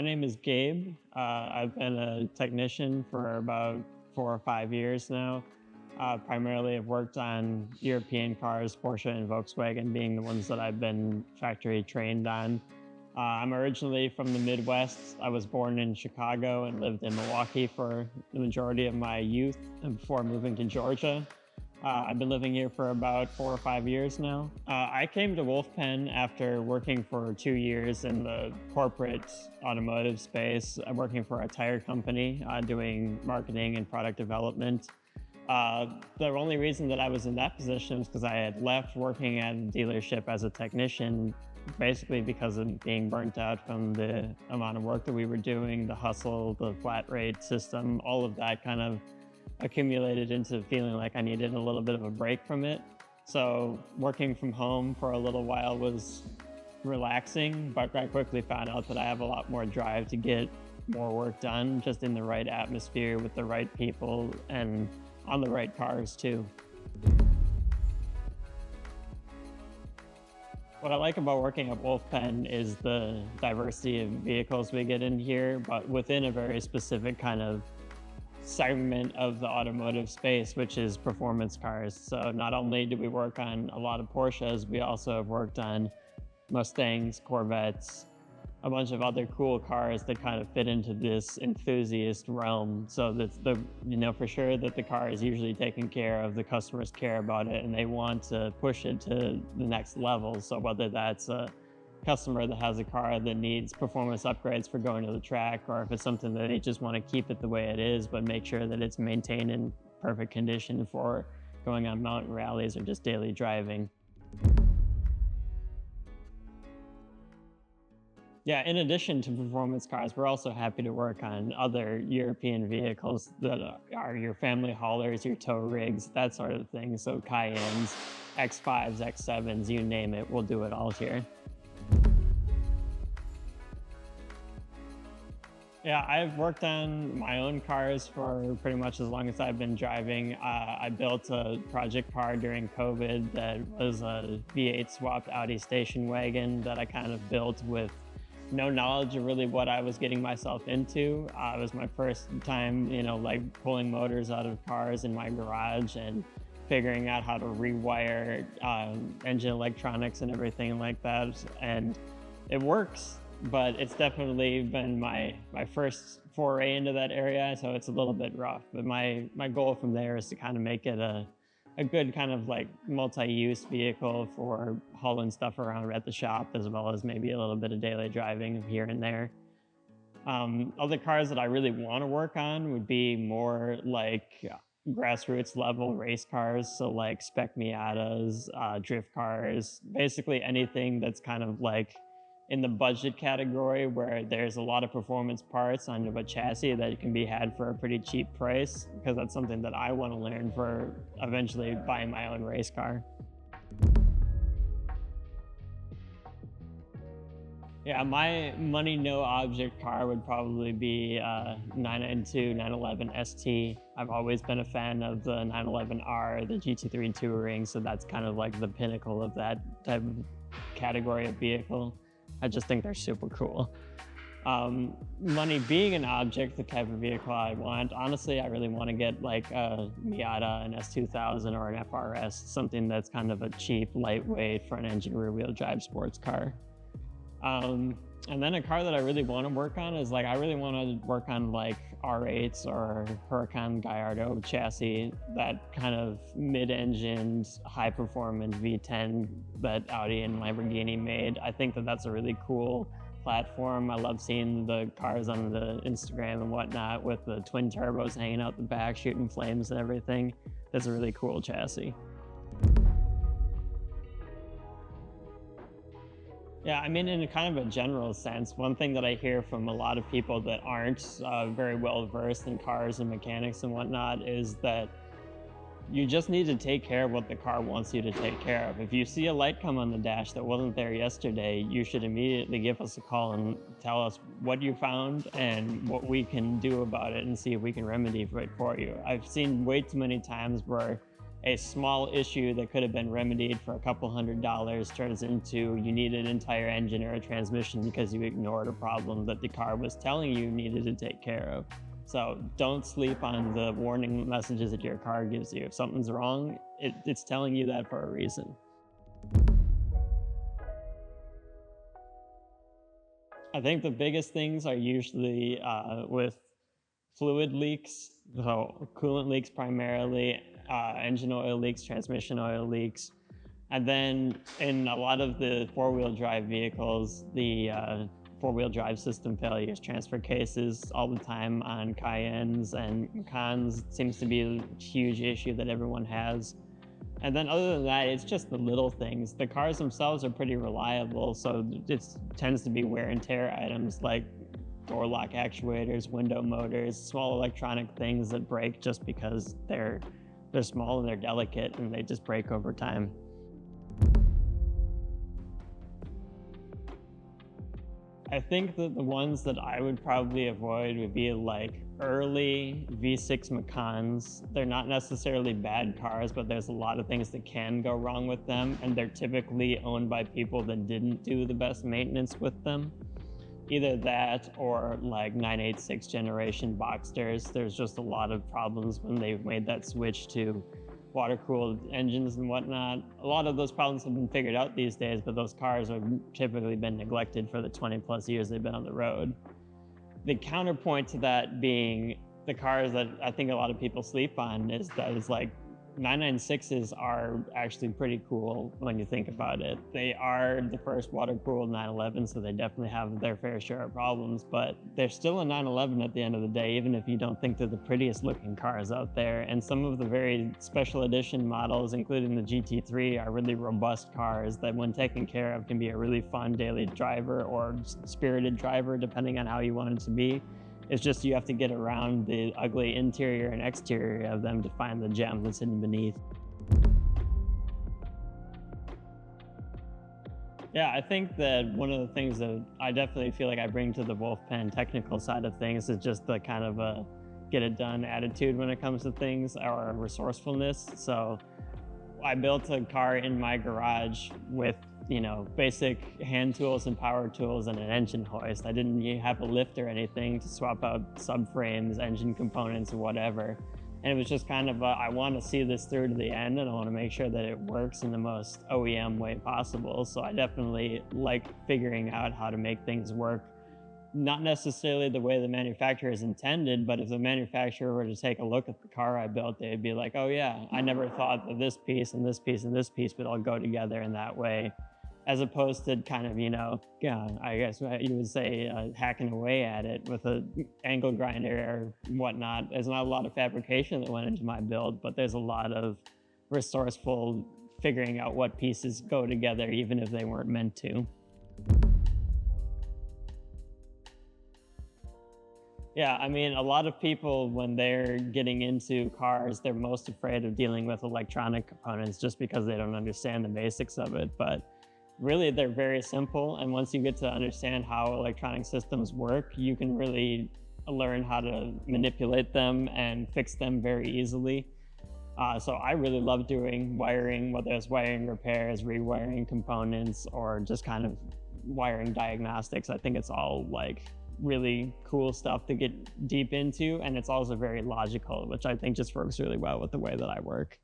name is Gabe. I've been a technician for about 4 or 5 years now. Primarily, I've worked on European cars, Porsche and Volkswagen being the ones that I've been factory trained on. I'm originally from the Midwest. I was born in Chicago and lived in Milwaukee for the majority of my youth before moving to Georgia. I've been living here for about 4 or 5 years now. I came to Wolfpen after working for 2 years in the corporate automotive space, working for a tire company, doing marketing and product development. The only reason that I was in that position is because I had left working at a dealership as a technician, basically because of being burnt out from the amount of work that we were doing, the hustle, the flat rate system, all of that kind of accumulated into feeling like I needed a little bit of a break from it. So working from home for a little while was relaxing, but I quickly found out that I have a lot more drive to get more work done, just in the right atmosphere with the right people and on the right cars too. What I like about working at Wolfpen is the diversity of vehicles we get in here, but within a very specific kind of segment of the automotive space, which is performance cars. So not only do we work on a lot of Porsches, we also have worked on Mustangs, Corvettes, a bunch of other cool cars that kind of fit into this enthusiast realm. So that for sure that the car is usually taken care of, the customers care about it, and they want to push it to the next level. So whether that's a customer that has a car that needs performance upgrades for going to the track, or if it's something that they just want to keep it the way it is, but make sure that it's maintained in perfect condition for going on mountain rallies or just daily driving. Yeah, in addition to performance cars, we're also happy to work on other European vehicles that are your family haulers, your tow rigs, that sort of thing. So Cayennes, X5s, X7s, you name it, we'll do it all here. Yeah, I've worked on my own cars for pretty much as long as I've been driving. I built a project car during COVID that was a V8 swapped Audi station wagon that I kind of built with no knowledge of really what I was getting myself into. It was my first time, like pulling motors out of cars in my garage and figuring out how to rewire engine electronics and everything like that. And it works, but it's definitely been my first foray into that area, so it's a little bit rough. But my goal from there is to kind of make it a good kind of like multi-use vehicle for hauling stuff around at the shop, as well as maybe a little bit of daily driving here and there. Other cars that I really want to work on would be more like grassroots level race cars, so like spec Miatas, drift cars, basically anything that's kind of like in the budget category where there's a lot of performance parts on a chassis that can be had for a pretty cheap price, because that's something that I want to learn for eventually buying my own race car. Yeah, my money no object car would probably be 992 911 ST. I've always been a fan of the 911R, the GT3 Touring, so that's kind of like the pinnacle of that type of category of vehicle. I just think they're super cool. Money being an object, the type of vehicle I want, honestly, I really want to get like a Miata, an S2000, or an FRS, something that's kind of a cheap, lightweight, front engine, rear wheel drive sports car. And then a car that I really want to work on is I really want to work on like R8s or Huracan Gallardo chassis, that kind of mid-engined, high-performance V10 that Audi and Lamborghini made. I think that that's a really cool platform. I love seeing the cars on the Instagram and whatnot with the twin turbos hanging out the back, shooting flames and everything. That's a really cool chassis. Yeah, I mean, in a kind of a general sense, one thing that I hear from a lot of people that aren't very well versed in cars and mechanics and whatnot is that you just need to take care of what the car wants you to take care of. If you see a light come on the dash that wasn't there yesterday, you should immediately give us a call and tell us what you found and what we can do about it and see if we can remedy it for you. I've seen way too many times where a small issue that could have been remedied for a couple $100 turns into you need an entire engine or a transmission because you ignored a problem that the car was telling you needed to take care of. So don't sleep on the warning messages that your car gives you. If something's wrong, it's telling you that for a reason. I think the biggest things are usually with fluid leaks, so coolant leaks primarily, engine oil leaks, transmission oil leaks. And then in a lot of the four-wheel drive vehicles, the four-wheel drive system failures, transfer cases all the time on Cayennes and Macans seems to be a huge issue that everyone has. And then other than that, it's just the little things. The cars themselves are pretty reliable, so it tends to be wear and tear items like door lock actuators, window motors, small electronic things that break just because they're small and they're delicate and they just break over time. I think that the ones that I would probably avoid would be like early V6 Macans. They're not necessarily bad cars, but there's a lot of things that can go wrong with them, and they're typically owned by people that didn't do the best maintenance with them. Either that or like 986 generation Boxsters. There's just a lot of problems when they've made that switch to water-cooled engines and whatnot. A lot of those problems have been figured out these days, but those cars have typically been neglected for the 20 plus years they've been on the road. The counterpoint to that being the cars that I think a lot of people sleep on is like 996s are actually pretty cool when you think about it. They are the first water-cooled 911, so they definitely have their fair share of problems, but they're still a 911 at the end of the day, even if you don't think they're the prettiest looking cars out there. And some of the very special edition models, including the GT3, are really robust cars that when taken care of can be a really fun daily driver or spirited driver, depending on how you want it to be. It's just you have to get around the ugly interior and exterior of them to find the gem that's hidden beneath. Yeah, I think that one of the things that I definitely feel like I bring to the Wolfpen technical side of things is just the kind of a get it done attitude when it comes to things, or resourcefulness. So I built a car in my garage with, basic hand tools and power tools and an engine hoist. I didn't have a lift or anything to swap out subframes, engine components, or whatever. And it was just kind of I want to see this through to the end, and I want to make sure that it works in the most OEM way possible. So I definitely like figuring out how to make things work. Not necessarily the way the manufacturer is intended, but if the manufacturer were to take a look at the car I built, they'd be like, oh yeah, I never thought that this piece and this piece and this piece would all go together in that way. As opposed to kind of, I guess you would say hacking away at it with an angle grinder or whatnot. There's not a lot of fabrication that went into my build, but there's a lot of resourceful figuring out what pieces go together, even if they weren't meant to. Yeah, I mean, a lot of people, when they're getting into cars, they're most afraid of dealing with electronic components just because they don't understand the basics of it. But really, they're very simple. And once you get to understand how electronic systems work, you can really learn how to manipulate them and fix them very easily. So I really love doing wiring, whether it's wiring repairs, rewiring components, or just kind of wiring diagnostics. I think it's all like really cool stuff to get deep into, and it's also very logical, which I think just works really well with the way that I work.